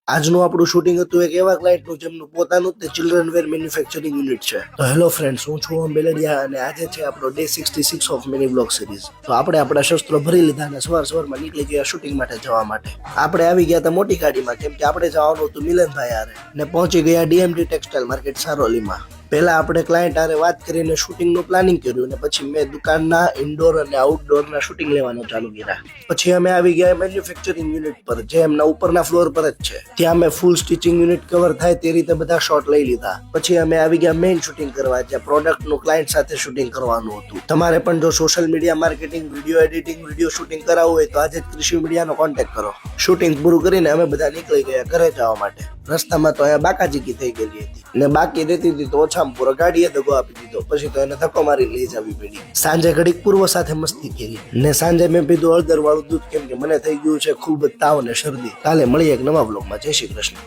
આજનું આપણું શૂટિંગ હતું એક એવા ક્લાયન્ટનું જેમનું પોતાનું જ ચિલ્ડ્રન વેર મેન્યુફેક્ચરિંગ યુનિટ છે. તો હેલો ફ્રેન્ડ્સ, હું છું ઓમ બેલડિયા અને આજે છે આપણો day 66 of mini blog series. તો આપણે આપણા શસ્ત્રો ભરી લીધા અને સવારમાં નીકળી ગયા શૂટિંગ માટે જવા માટે. આપણે આવી ગયા હતા મોટી ગાડીમાં, કેમ કે આપણે જવાનું હતું મિલનભાઈ હારે ને પહોંચી ગયા ડીએમડી ટેક્સટાઇલ માર્કેટ સારોલીમાં. પહેલા આપણે ક્લાયન્ટ હારે વાત કરીને શૂટિંગનું પ્લાનિંગ કર્યું અને પછી મેં દુકાનના ઇન્ડોર અને આઉટડોરના શૂટિંગ લેવાનું ચાલુ કર્યા. પછી અમે આવી ગયા મેન્યુફેક્ચરિંગ યુનિટ પર, જે એમના ઉપરના ફ્લોર પર જ છે. ત્યાં અમે ફૂલ સ્ટિચિંગ યુનિટ કવર થાય તે રીતે બધા શોટ લઈ લીધા. પછી અમે આવી ગયા મેઇન શૂટિંગ કરવા, જ્યાં પ્રોડક્ટનું ક્લાયન્ટ સાથે શૂટિંગ કરવાનું હતું. તમારે પણ જો social media marketing, video editing, video shooting કરાવવું હોય તો આજે જ કૃષિ મીડિયાનો કોન્ટેક્ટ કરો. શૂટિંગ પૂરું કરીને અમે બધા નીકળી ગયા ઘરે જવા માટે. રસ્તામાં તો અહીંયા બાકાચીકી થઈ ગયેલી હતી ને બાકી રહેતી હતી તો ઓછામાં પૂરો ગાડીએ દગો આપી દીધો. પછી તો એને ધક્કો મારી લઈ જવી પડી. સાંજે ઘડીક પૂર્વ સાથે મસ્તી કરી ને સાંજે મેં પીધું હળદર વાળું દૂધ, કેમ કે મને થઈ ગયું છે ખૂબ જ તાવ અને શરદી. કાલે મળીએ એક નવા બ્લોગમાં. જય શ્રી કૃષ્ણ.